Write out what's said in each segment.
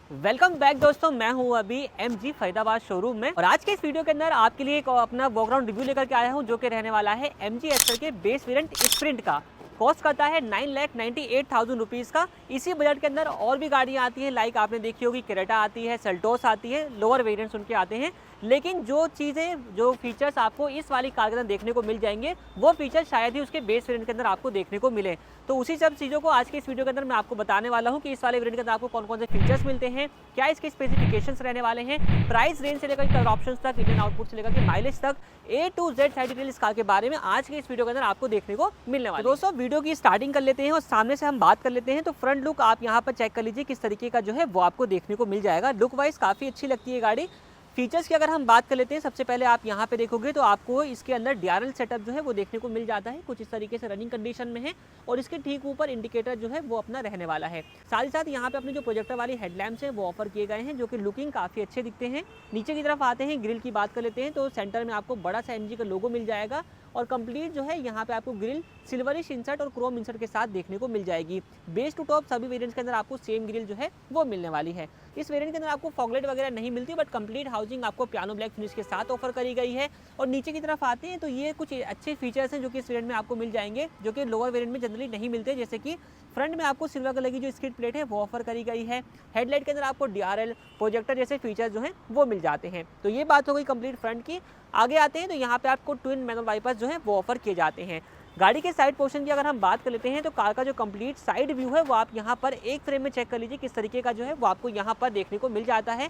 Welcome back दोस्तों, मैं हूं अभी MG फरीदाबाद शोरूम में और आज के इस वीडियो के अंदर आपके लिए एक अपना बैकग्राउंड रिव्यू लेकर के आया हूं जो कि रहने वाला है MG एक्सेल के बेस वेरिएंट स्प्रिंट का। कॉस्ट करता है 9,98,000 रुपीज़ का। इसी बजट के अंदर और भी गाड़ियां आती हैं, लाइक आपने देखी होगी क्रेटा आती है, सेल्टोस आती है, लोअर वेरिएंट्स उनके आते हैं। लेकिन जो चीज़ें जो फीचर्स आपको इस वाली कार के अंदर देखने को मिल जाएंगे वो फीचर्स शायद ही उसके बेस वेरिएंट के अंदर आपको देखने को मिले। तो उसी सब चीज़ों को आज के इस वीडियो के अंदर मैं आपको बताने वाला हूं कि इस वाले वेरिएंट के अंदर आपको कौन कौन से फीचर्स मिलते हैं, क्या इसके स्पेसिफिकेशंस रहने वाले हैं, प्राइस रेंज से लेकर कलर ऑप्शंस तक, इंजन आउटपुट से लेकर के माइलेज तक, A to Z सारी डिटेल इस कार के बारे में आज के इस वीडियो के अंदर आपको देखने को मिलने वाला है। दोस्तों वीडियो की स्टार्टिंग कर लेते हैं और सामने से हम बात कर लेते हैं। तो फ्रंट लुक आप यहाँ पर चेक कर लीजिए किस तरीके का जो है वो आपको देखने को मिल जाएगा। लुक वाइज काफ़ी अच्छी लगती है गाड़ी। फीचर्स की अगर हम बात कर लेते हैं, सबसे पहले आप यहाँ पे देखोगे तो आपको इसके अंदर DRL सेटअप जो है वो देखने को मिल जाता है, कुछ इस तरीके से रनिंग कंडीशन में है और इसके ठीक ऊपर इंडिकेटर जो है वो अपना रहने वाला है। साथ ही साथ यहाँ पे अपने जो प्रोजेक्टर वाली हेडलैम्प्स हैं वो ऑफर किए गए हैं जो कि लुकिंग काफ़ी अच्छे दिखते हैं। नीचे की तरफ आते हैं, ग्रिल की बात कर लेते हैं तो सेंटर में आपको बड़ा सा MG का लोगो मिल जाएगा और कंप्लीट जो है यहाँ पे आपको ग्रिल सिल्वरिश इंसर्ट और क्रोम इंसर्ट के साथ देखने को मिल जाएगी। बेस टू टॉप सभी वेरिएंट्स के अंदर आपको सेम ग्रिल जो है वो मिलने वाली है। इस वेरिएंट के अंदर आपको फॉगलाइट वगैरह नहीं मिलती, बट कंप्लीट हाउसिंग आपको पियानो ब्लैक फिनिश के साथ ऑफर करी गई है। और नीचे की तरफ आते हैं तो ये कुछ अच्छे फीचर्स हैं जो कि इस वेरिएंट में आपको मिल जाएंगे जो कि लोअर वेरिएंट में जनरली नहीं मिलते, जैसे कि फ्रंट में आपको सिल्वर कलर की जो स्किड प्लेट है वो ऑफर करी गई है। हेडलाइट के अंदर आपको DRL प्रोजेक्टर जैसे फीचर्स जो हैं वो मिल जाते हैं। तो ये बात हो गई कंप्लीट फ्रंट की। आगे आते हैं तो यहाँ पे आपको ट्विन मैनुअल वाइपर्स जो है वो ऑफर किए जाते हैं। गाड़ी के साइड पोर्शन की अगर हम बात कर लेते हैं तो कार का जो कंप्लीट साइड व्यू है वो आप यहाँ पर एक फ्रेम में चेक कर लीजिए किस तरीके का जो है वो आपको यहाँ पर देखने को मिल जाता है।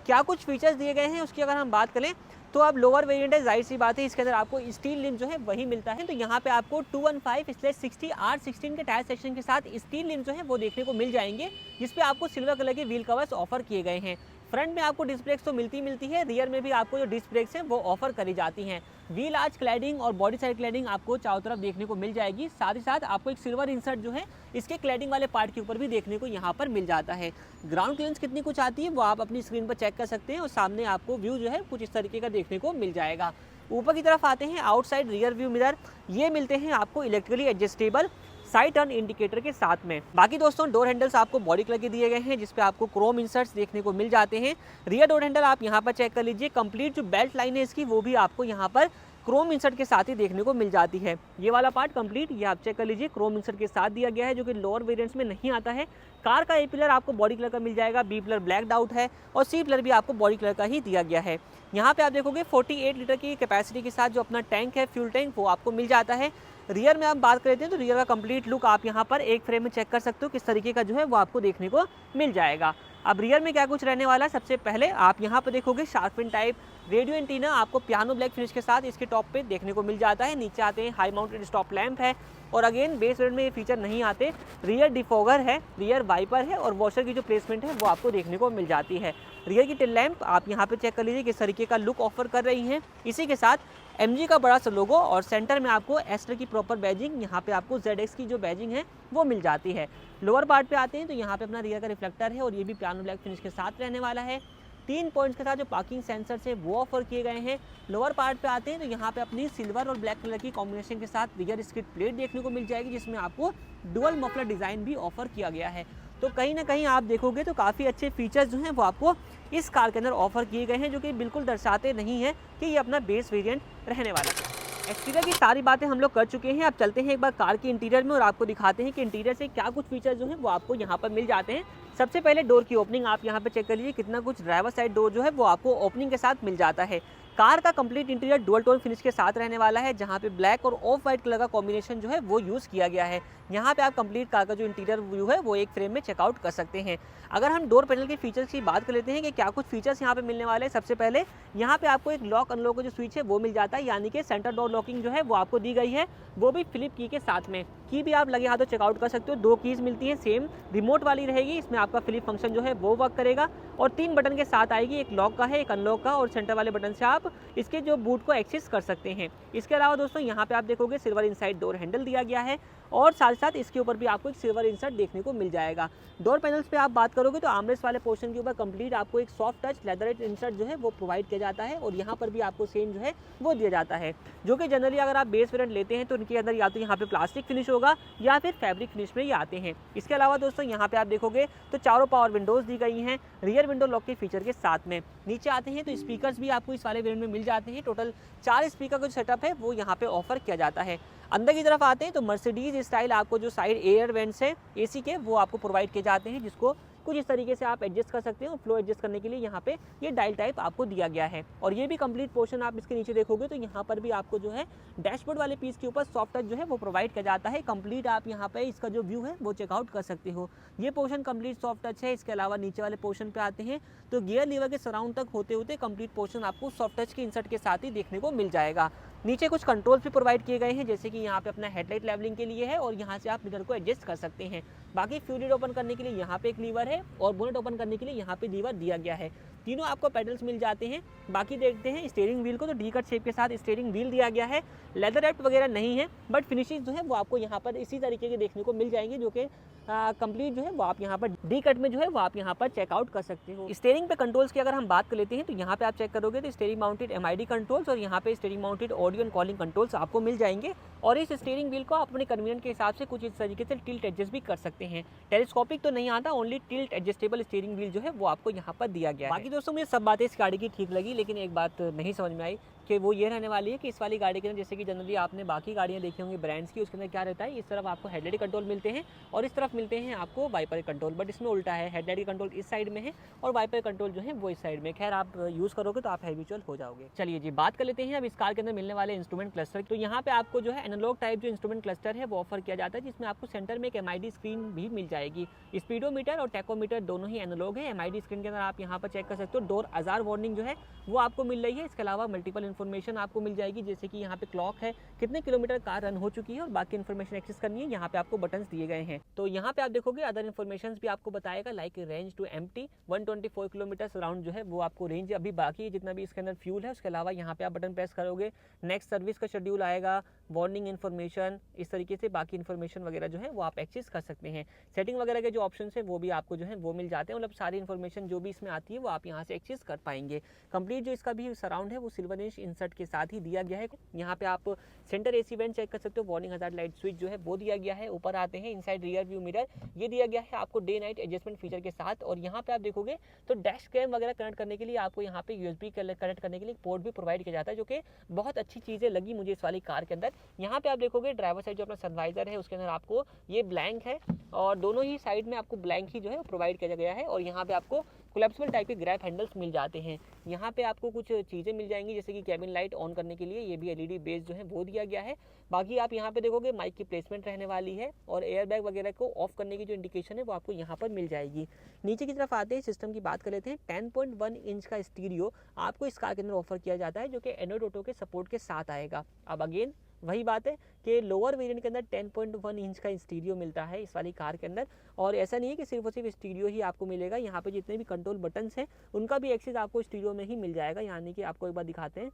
क्या कुछ फीचर्स दिए गए हैं उसकी अगर हम बात करें तो अब लोअर वेरिएंट है, जाहिर सी बात है इसके अंदर आपको स्टील लिम जो है वही मिलता है। तो यहाँ पे आपको 215/60 R16 के टायर सेक्शन के साथ स्टील लिम जो है वो देखने को मिल जाएंगे, जिसपे आपको सिल्वर कलर के व्हील कवर्स ऑफर किए गए हैं। फ्रंट में आपको डिस्क ब्रेक्स तो मिलती है, रियर में भी आपको जो डिस्क ब्रेक्स हैं वो ऑफर करी जाती हैं। व्हील आर्च क्लैडिंग और बॉडी साइड क्लैडिंग आपको चारों तरफ देखने को मिल जाएगी। साथ ही साथ आपको एक सिल्वर इंसर्ट जो है इसके क्लैडिंग वाले पार्ट के ऊपर भी देखने को यहाँ पर मिल जाता है। ग्राउंड क्लियरेंस कितनी कुछ आती है वो आप अपनी स्क्रीन पर चेक कर सकते हैं और सामने आपको व्यू जो है कुछ इस तरीके का देखने को मिल जाएगा। ऊपर की तरफ आते हैं, आउटसाइड रियर व्यू मिरर ये मिलते हैं आपको electrically adjustable side turn indicator के साथ में। बाकी दोस्तों डोर हैंडल्स आपको बॉडी कलर के दिए गए हैं जिसपे आपको क्रोम इंसर्ट्स देखने को मिल जाते हैं। रियर डोर हैंडल आप यहाँ पर चेक कर लीजिए, कंप्लीट जो बेल्ट लाइन है इसकी वो भी आपको यहाँ पर क्रोम इंसर्ट के साथ ही देखने को मिल जाती है। ये वाला पार्ट कंप्लीट ये आप चेक कर लीजिए क्रोम इंसर्ट के साथ दिया गया है जो कि लोअर वेरिएंट्स में नहीं आता है। कार का A पिलर आपको बॉडी कलर का मिल जाएगा, B पिलर ब्लैक आउट है और C पिलर भी आपको बॉडी कलर का ही दिया गया है। यहाँ पे आप देखोगे 48 लीटर की कैपेसिटी के साथ जो अपना टैंक है फ्यूल टैंक वो आपको मिल जाता है। रियर में आप बात करते हैं तो रियर का कंप्लीट लुक आप यहाँ पर एक फ्रेम में चेक कर सकते हो किस तरीके का जो है वो आपको देखने को मिल जाएगा। अब रियर में क्या कुछ रहने वाला है, सबसे पहले आप यहाँ पर देखोगे shark fin type radio antenna आपको पियानो ब्लैक फिनिश के साथ इसके टॉप पे देखने को मिल जाता है। नीचे आते हैं हाई माउंटेड स्टॉप लैंप है और अगेन बेस वेरिएंट में ये फीचर नहीं आते। रियर डिफॉगर है, रियर वाइपर है और वॉशर की जो प्लेसमेंट है वो आपको देखने को मिल जाती है। रियर की टेल लैंप आप यहाँ पे चेक कर लीजिए किस तरीके का लुक ऑफर कर रही हैं। इसी के साथ MG का बड़ा सा लोगो और सेंटर में आपको एस्टर की प्रॉपर बैजिंग, यहाँ पे आपको ZX की जो बैजिंग है वो मिल जाती है। लोअर पार्ट पे आते हैं तो यहाँ पे अपना रियर का रिफ्लेक्टर है और ये भी पियानो ब्लैक फिनिश के साथ रहने वाला है। 3 पॉइंट्स के साथ जो पार्किंग सेंसर्स है वो ऑफर किए गए हैं। लोअर पार्ट पे आते हैं तो यहाँ पे अपनी सिल्वर और ब्लैक कलर की कॉम्बिनेशन के साथ रियर स्किड प्लेट देखने को मिल जाएगी जिसमें आपको डुअल मफलर डिज़ाइन भी ऑफर किया गया है। तो कहीं ना कहीं आप देखोगे तो काफ़ी अच्छे फीचर्स जो हैं वो आपको इस कार के अंदर ऑफर किए गए हैं जो कि बिल्कुल दर्शाते नहीं है कि ये अपना बेस वेरिएंट रहने वाला है। एक्सटीरियर की सारी बातें हम लोग कर चुके हैं। अब चलते हैं एक बार कार के इंटीरियर में और आपको दिखाते हैं कि इंटीरियर से क्या कुछ फीचर्स जो हैं वो आपको यहाँ पर मिल जाते हैं। सबसे पहले डोर की ओपनिंग आप यहाँ पे चेक कर लीजिए कितना कुछ ड्राइवर साइड डोर जो है वो आपको ओपनिंग के साथ मिल जाता है। कार का complete interior dual tone finish के साथ रहने वाला है जहाँ पे ब्लैक और ऑफ वाइट कलर का कॉम्बिनेशन जो है वो यूज़ किया गया है। यहाँ पे आप कंप्लीट कार का जो इंटीरियर व्यू है वो एक फ्रेम में चेकआउट कर सकते हैं। अगर हम डोर पैनल के फीचर्स की बात कर लेते हैं कि क्या कुछ फीचर्स यहाँ पे मिलने वाले हैं, सबसे पहले यहाँ पे आपको एक लॉक अनलॉक का जो स्विच है वो मिल जाता है, यानी कि सेंटर डोर लॉकिंग जो है वो आपको दी गई है, वो भी फ्लिप की के साथ में। की भी आप लगे हाथों चेकआउट कर सकते हो। 2 कीज़ मिलती हैं, सेम रिमोट वाली रहेगी, इसमें आपका फ्लिप फंक्शन जो है वो वर्क करेगा और 3 बटन के साथ आएगी, एक लॉक का है, एक अनलॉक का और सेंटर वाले बटन से आप इसके जो बूट को एक्सेस कर सकते हैं। इसके अलावा दोस्तों यहाँ पे आप देखोगे सिल्वर इनसाइड डोर हैंडल दिया गया है और साथ साथ इसके ऊपर भी आपको एक सिल्वर इंसर्ट देखने को मिल जाएगा। डोर पैनल्स पे आप बात करोगे तो आर्मरेस्ट वाले पोर्शन के ऊपर कंप्लीट आपको एक सॉफ्ट टच लेदर इंसर्ट जो है वो प्रोवाइड किया जाता है और यहाँ पर भी आपको सेम जो है वो दिया जाता है, जो कि जनरली अगर आप बेस वेरिएंट लेते हैं तो इनके अंदर या तो यहाँ पे प्लास्टिक फिनिश होगा या फिर फैब्रिक फिनिश में ये आते हैं। इसके अलावा दोस्तों यहाँ पे आप देखोगे तो चारों पावर विंडोज दी गई हैं रियर विंडो लॉक के फीचर के साथ में। नीचे आते हैं तो स्पीकर्स भी आपको इस वाले वेरिएंट में मिल जाते हैं। टोटल 4 स्पीकर का जो सेटअप है वो यहाँ पे ऑफर किया जाता है। अंदर की तरफ आते हैं तो मर्सिडीज स्टाइल आपको जो साइड एयर वेंट्स हैं एसी के वो आपको प्रोवाइड किए जाते हैं, जिसको कुछ इस तरीके से आप एडजस्ट कर सकते हैं और फ्लो एडजस्ट करने के लिए यहाँ पे ये डायल टाइप आपको दिया गया है। और ये भी कंप्लीट पोर्शन आप इसके नीचे देखोगे तो यहाँ पर भी आपको जो है डैशबोर्ड वाले पीस के ऊपर सॉफ्ट टच जो है वो प्रोवाइड किया जाता है। कंप्लीट आप यहाँ पे इसका जो व्यू है वो चेकआउट कर सकते हो। ये पोर्शन कंप्लीट सॉफ्ट टच है। इसके अलावा नीचे वाले पोर्शन पे आते हैं तो गियर लीवर के सराउंड तक होते होते कंप्लीट पोर्शन आपको सॉफ्ट टच के इंसर्ट के साथ ही देखने को मिल जाएगा। नीचे कुछ कंट्रोल्स भी प्रोवाइड किए गए हैं, जैसे कि यहाँ पे अपना हेडलाइट लेवलिंग के लिए है और यहाँ से आप मिरर को एडजस्ट कर सकते हैं। बाकी फ्यूल लिड ओपन करने के लिए यहाँ पे एक लीवर है और बोनेट ओपन करने के लिए यहाँ पे लीवर दिया गया है। तीनों आपको पेडल्स मिल जाते हैं। बाकी देखते हैं स्टीयरिंग व्हील को, तो डी कट शेप के साथ स्टीयरिंग व्हील दिया गया है। लेदर रैप्ड वगैरह नहीं है, बट फिनिशिंग जो है वो आपको यहाँ पर इसी तरीके के देखने को मिल जाएंगे, जो कि कंप्लीट जो है वो आप यहाँ पर डी कट में जो है वो आप यहाँ पर चेकआउट कर सकते हो। स्टीयरिंग पे कंट्रोल्स की अगर हम बात कर लेते हैं तो यहाँ पे आप चेक करोगे तो स्टीयरिंग माउंटेड एमआईडी कंट्रोल्स और यहाँ पे steering mounted audio and calling controls आपको मिल जाएंगे। और इस स्टीयरिंग व्हील को आप अपने कन्वीनियंट के हिसाब से कुछ इस तरीके से टिल्ट एडजस्ट भी कर सकते हैं। टेलीस्कोपिक तो नहीं आता, only tilt adjustable steering wheel जो है वो आपको यहाँ पर दिया गया है। बाकी दोस्तों मुझे सब बातें इस गाड़ी की ठीक लगी, लेकिन एक बात नहीं समझ में आई कि वो ये रहने वाली है कि इस वाली गाड़ी के अंदर, जैसे कि जनरली आपने बाकी गाड़ियाँ देखी होंगी ब्रांड्स की, उसके अंदर क्या रहता है, इस तरफ आपको हेडलाइट कंट्रोल मिलते हैं और इस तरफ मिलते हैं आपको वाइपर कंट्रोल, बट इसमें उल्टा है। हेडलाइट कंट्रोल इस साइड में है और वाइपर कंट्रोल जो है वो इस साइड में। खैर आप यूज़ करोगे तो आप हैबिचुअल हो जाओगे। चलिए जी, बात कर लेते हैं अब इस कार के अंदर मिलने वाले इंस्ट्रूमेंट क्लस्टर। तो यहाँ पे आपको जो है एनालॉग टाइप जो इंस्ट्रूमेंट क्लस्टर है वो ऑफर किया जाता है, जिसमें आपको सेंटर में एक एमआईडी स्क्रीन भी मिल जाएगी। स्पीडोमीटर और टैकोमीटर दोनों ही एनालॉग है। एमआईडी स्क्रीन के अंदर आप यहाँ पर चेक कर सकते हो डोर अजार वार्निंग जो है वो आपको मिल रही है। इसके अलावा मल्टीपल इन्फॉर्मेशन आपको मिल जाएगी, जैसे कि यहाँ पे क्लॉक है, कितने किलोमीटर कार रन हो चुकी है और बाकी इन्फॉर्मेशन एक्सेस करनी है। यहाँ पे आपको बटन्स दिए गए हैं, तो यहाँ पे आप देखोगे अदर इन्फॉर्मेशन भी आपको बताएगा, like range to empty 124 kilometre around जो है वो आपको रेंज अभी बाकी है जितना भी इसके अंदर फ्यूल है। उसके अलावा यहाँ पे आप बटन प्रेस करोगे, नेक्स्ट सर्विस का शेड्यूल आएगा, वार्निंग इन्फॉर्मेशन, इस तरीके से बाकी इन्फॉर्मेशन वगैरह जो है वो आप एक्सेस कर सकते हैं। सेटिंग वगैरह के जो ऑप्शन है वो भी आपको जो है वो मिल जाते हैं, मतलब सारी इन्फॉर्मेशन जो भी इसमें आती है वो आप यहाँ से एक्सेस कर पाएंगे। कंप्लीट जो इसका भी सराउंड है वो सिल्वर इंच इंसर्ट के साथ ही दिया गया है। यहाँ पे आप सेंटर एसी वेंट चेक कर सकते हो, वार्निंग हजार्ड लाइट स्विच जो है वो दिया गया है। ऊपर आते हैं इनसाइड रियर व्यू मिरर, ये दिया गया है आपको डे नाइट एडजस्टमेंट फीचर के साथ। और यहाँ पे आप देखोगे तो डैश कैम वगैरह कनेक्ट करने के लिए आपको यहाँ पे यूएसबी कनेक्ट करने के लिए पोर्ट भी प्रोवाइड किया जाता है, जो कि बहुत अच्छी चीज़ें लगी मुझे इस वाली कार के अंदर। यहाँ पे आप देखोगे ड्राइवर साइड जो अपना सनवाइजर है उसके अंदर आपको ये ब्लैंक है और दोनों ही साइड में आपको ब्लैंक ही जो है प्रोवाइड किया गया है। और यहाँ पे आपको कोलैप्सिबल टाइप के ग्रैब हैंडल्स मिल जाते हैं। यहाँ पे आपको कुछ चीज़ें मिल जाएंगी, जैसे कि कैबिन लाइट ऑन करने के लिए ये भी एलईडी बेस जो है वो दिया गया है। बाकी आप यहाँ पे देखोगे माइक की प्लेसमेंट रहने वाली है और एयरबैग वगैरह को ऑफ करने की जो इंडिकेशन है वो आपको यहाँ पर मिल जाएगी। नीचे की तरफ आते हैं, सिस्टम की बात कर लेते हैं। 10.1 इंच का स्टीरियो आपको इस कार के अंदर ऑफर किया जाता है, जो कि एंड्रॉइड ऑटो के सपोर्ट के साथ आएगा। अब अगेन वही बात है कि लोअर वेरिएंट के अंदर 10.1 इंच का स्टीरियो मिलता है इस वाली कार के अंदर। और ऐसा नहीं है कि सिर्फ और सिर्फ स्टीरियो ही आपको मिलेगा, यहाँ पे जितने भी कंट्रोल बटन्स हैं उनका भी एक्सेस आपको स्टीरियो में ही मिल जाएगा। यानी कि आपको एक बार दिखाते हैं,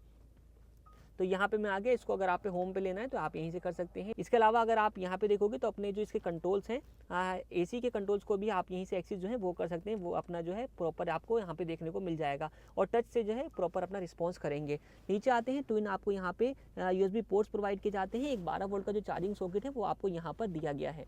तो यहाँ पे मैं आ गया, इसको अगर आप पे होम पे लेना है तो आप यहीं से कर सकते हैं। इसके अलावा अगर आप यहाँ पे देखोगे तो अपने जो इसके कंट्रोल्स हैं एसी के कंट्रोल्स को भी आप यहीं से एक्सेस जो है वो कर सकते हैं। वो अपना जो है प्रॉपर आपको यहाँ पे देखने को मिल जाएगा और टच से जो है प्रॉपर अपना रिस्पॉन्स करेंगे। नीचे आते हैं तो इन आपको यहाँ पे यूएसबी पोर्ट्स प्रोवाइड किए जाते हैं। एक 12 वोल्ट का जो चार्जिंग सॉकेट है वो आपको यहाँ पर दिया गया है।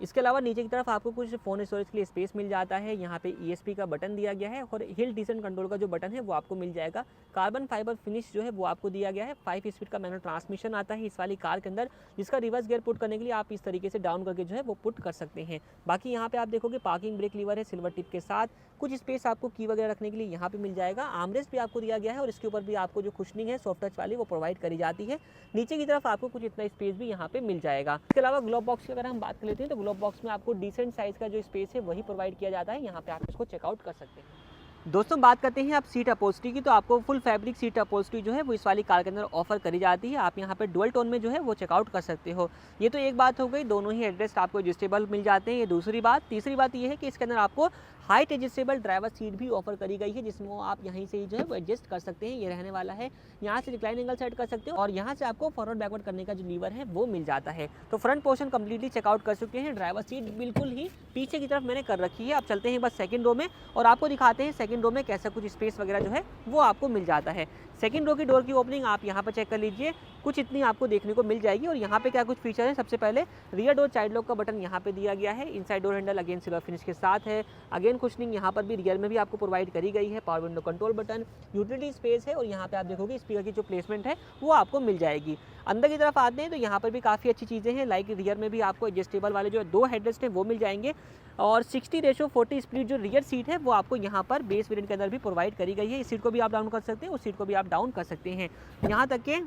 इसके अलावा नीचे की तरफ आपको कुछ फ़ोन स्टोरेज के लिए स्पेस मिल जाता है। यहाँ पे ESP का बटन दिया गया है और हिल डिसेंट कंट्रोल का जो बटन है वो आपको मिल जाएगा। कार्बन फाइबर फिनिश जो है वो आपको दिया गया है। 5 स्पीड का मैनुअल ट्रांसमिशन आता है इस वाली कार के अंदर, जिसका रिवर्स गियर पुट करने के लिए आप इस तरीके से डाउन करके जो है वो पुट कर सकते हैं। बाकी यहाँ पे आप देखोगे पार्किंग ब्रेक लीवर है सिल्वर टिप के साथ। कुछ स्पेस आपको की वगैरह रखने के लिए यहाँ पे मिल जाएगा। आर्मरेस्ट भी आपको दिया गया है और इसके ऊपर भी आपको जो कुशनिंग है सॉफ्ट टच वाली वो प्रोवाइड करी जाती है। नीचे की तरफ आपको कुछ इतना स्पेस भी यहाँ पे मिल जाएगा। इसके अलावा ग्लोब बॉक्स की अगर हम बात कर लेते हैं तो ग्लोब बॉक्स में आपको डिसेंट साइज का जो स्पेस है वही प्रोवाइड किया जाता है। यहाँ पे आप इसको चेकआउट कर सकते हैं। दोस्तों बात करते हैं आप सीट अपहोल्स्ट्री की, तो आपको फुल फैब्रिक सीट अपहोल्स्ट्री जो है वो इस वाली कार के अंदर ऑफर करी जाती है। आप यहाँ पे डुअल टोन में जो है वो चेकआउट कर सकते हो। ये तो एक बात हो गई, दोनों ही एड्रेस आपको एडजस्टेबल मिल जाते हैं। ये दूसरी बात। तीसरी बात ये है कि इसके अंदर आपको हाइट एडजस्टेबल ड्राइवर सीट भी ऑफर करी गई है, जिसमें आप यहीं से ही जो है वो एडजस्ट कर सकते हैं। ये रहने वाला है, यहाँ से रिक्लाइन एंगल सेट कर सकते हो और यहाँ से आपको फॉरवर्ड बैकवर्ड करने का जो लीवर है वो मिल जाता है। तो फ्रंट पोर्शन कंप्लीटली चेकआउट कर चुके हैं। ड्राइवर सीट बिल्कुल ही पीछे की तरफ मैंने कर रखी है। अब चलते हैं बस सेकंड रो में और आपको दिखाते हैं सेकंड रो में कैसा कुछ स्पेस वगैरह जो है वो आपको मिल जाता है। सेकंड रो की डोर की ओपनिंग आप यहाँ पर चेक कर लीजिए, कुछ इतनी आपको देखने को मिल जाएगी। और यहाँ पे क्या कुछ फीचर है, सबसे पहले रियर डोर चाइल्ड लॉक का बटन यहाँ पे दिया गया है। Inside door handle again silver finish के साथ है। अगेन कुशनिंग यहाँ पर भी रियर में भी आपको प्रोवाइड करी गई है। Power window control button, utility space है और यहाँ पे आप देखोगे स्पीकर की जो प्लेसमेंट है वो आपको मिल जाएगी। अंदर की तरफ आते हैं तो यहाँ पर भी काफ़ी अच्छी चीज़ें हैं, लाइक रियर में भी आपको एडजस्टेबल वाले जो 2 हेडरेस्ट हैं वो मिल जाएंगे और 60:40 स्प्लिट जो रियर सीट है वो आपको यहाँ पर बेस वेरिएंट के अंदर भी प्रोवाइड करी गई है। इस सीट को भी आप डाउन कर सकते हैं, उस सीट को भी आप डाउन कर सकते हैं। यहाँ तक के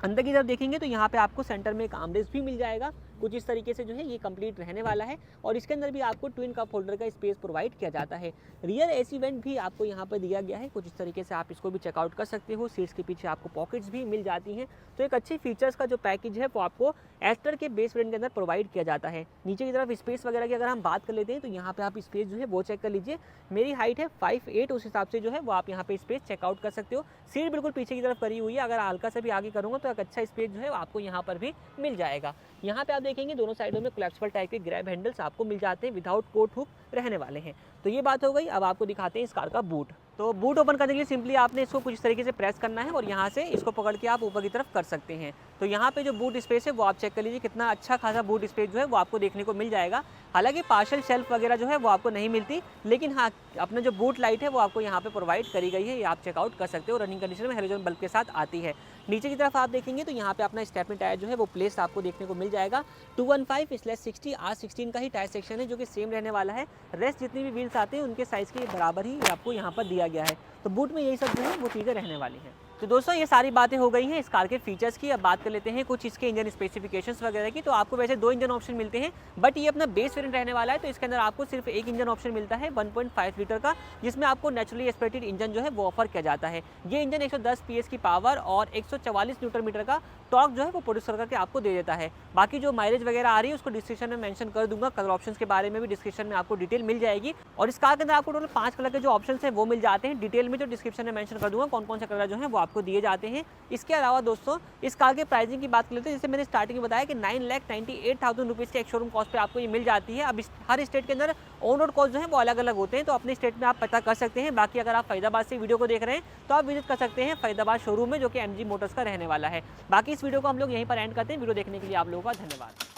अंदर की तरफ देखेंगे तो यहाँ पे आपको सेंटर में एक आर्मरेस्ट भी मिल जाएगा। कुछ इस तरीके से जो है ये कंप्लीट रहने वाला है और इसके अंदर भी आपको ट्विन कप होल्डर का स्पेस प्रोवाइड किया जाता है। रियर एसी वेंट भी आपको यहाँ पर दिया गया है, कुछ इस तरीके से आप इसको भी चेकआउट कर सकते हो। सीट्स के पीछे आपको पॉकेट्स भी मिल जाती हैं। तो एक अच्छी फीचर्स का जो पैकेज है वो आपको एस्टर के बेस वेरिएंट के अंदर प्रोवाइड किया जाता है। नीचे की तरफ स्पेस वगैरह की अगर हम बात कर लेते हैं तो यहाँ पे आप स्पेस जो है वो चेक कर लीजिए। मेरी हाइट है 5'8", उस हिसाब से जो है वो आप यहाँ पे स्पेस चेकआउट कर सकते हो। सीट बिल्कुल पीछे की तरफ करी हुई है, अगर हल्का से भी आगे करूँगा तो एक अच्छा स्पेस जो है आपको यहाँ पर भी मिल जाएगा। यहाँ पे आप देखेंगे दोनों साइडों में कोलैप्सिबल टाइप के ग्रैब हैंडल्स आपको मिल जाते हैं, विदाउट कोट हुक रहने वाले हैं। तो ये बात हो गई। अब आपको दिखाते हैं इस कार का बूट। तो बूट ओपन करने के लिए सिंपली आपने इसको कुछ इस तरीके से प्रेस करना है और यहाँ से इसको पकड़ के आप ऊपर की तरफ कर सकते हैं। तो यहाँ पे जो बूट स्पेस है वो आप चेक कर लीजिए, कितना अच्छा खासा बूट स्पेस जो है वो आपको देखने को मिल जाएगा। हालांकि पार्शियल शेल्फ वगैरह जो है वो आपको नहीं मिलती, लेकिन हाँ अपना जो बूट लाइट है वो आपको यहाँ पे प्रोवाइड करी गई है, ये आप चेकआउट कर सकते हो। रनिंग कंडीशन में हेलोजन बल्ब के साथ आती है। नीचे की तरफ आप देखेंगे तो यहाँ पे अपना स्टेपनी टायर जो है वो प्लेस आपको देखने को मिल जाएगा। 215/60 R16 का ही टायर सेक्शन है जो कि सेम रहने वाला है। रेस्ट जितनी भी व्हील्स आते हैं उनके साइज़ के बराबर ही आपको यहाँ पर दिया गया है। तो बूट में यही सब जो है वो चीज़ें रहने वाली हैं। तो दोस्तों ये सारी बातें हो गई हैं इस कार के फीचर्स की। अब बात कर लेते हैं कुछ इसके इंजन स्पेसिफिकेशंस वगैरह की। तो आपको वैसे 2 इंजन ऑप्शन मिलते हैं, बट ये अपना बेस वेरिएंट रहने वाला है तो इसके अंदर आपको सिर्फ एक इंजन ऑप्शन मिलता है 1.5 लीटर का, जिसमें आपको नेचुरली एस्पिरेटेड इंजन जो है वो ऑफर किया जाता है। ये इंजन 110 PS की पावर और 144 न्यूटन मीटर का टॉर्क जो है वो प्रोड्यूस करके आपको दे देता है। बाकी जो माइलेज वगैरह आ रही है उसको डिस्क्रिप्शन में मेंशन कर दूंगा। कलर ऑप्शंस के बारे में भी डिस्क्रिप्शन में आपको डिटेल मिल जाएगी और इस कार के अंदर आपको टोटल 5 कलर के जो ऑप्शन है वो मिल जाते हैं। डिटेल में जो डिस्क्रिप्शन में मेंशन कर दूंगा कौन कौन से कलर जो है वो आपको दिए जाते हैं। इसके अलावा दोस्तों इस कार के प्राइसिंग की बात कर लेते हैं, जैसे मैंने स्टार्टिंग में बताया कि 9,98,000 रुपीज़ के एक शोरूम कॉस्ट पे आपको ये मिल जाती है। अब हर स्टेट के अंदर ऑन रोड कॉस्ट जो है वो अलग अलग होते हैं, तो अपने स्टेट में आप पता कर सकते हैं। बाकी अगर आप फरीदाबाद से वीडियो को देख रहे हैं तो आप विजिट कर सकते हैं फरीदाबाद शोरूम में, जो कि MG मोटर्स का रहने वाला है। बाकी इस वीडियो को हम लोग यहीं पर एंड करते हैं। वीडियो देखने के लिए आप लोगों का धन्यवाद।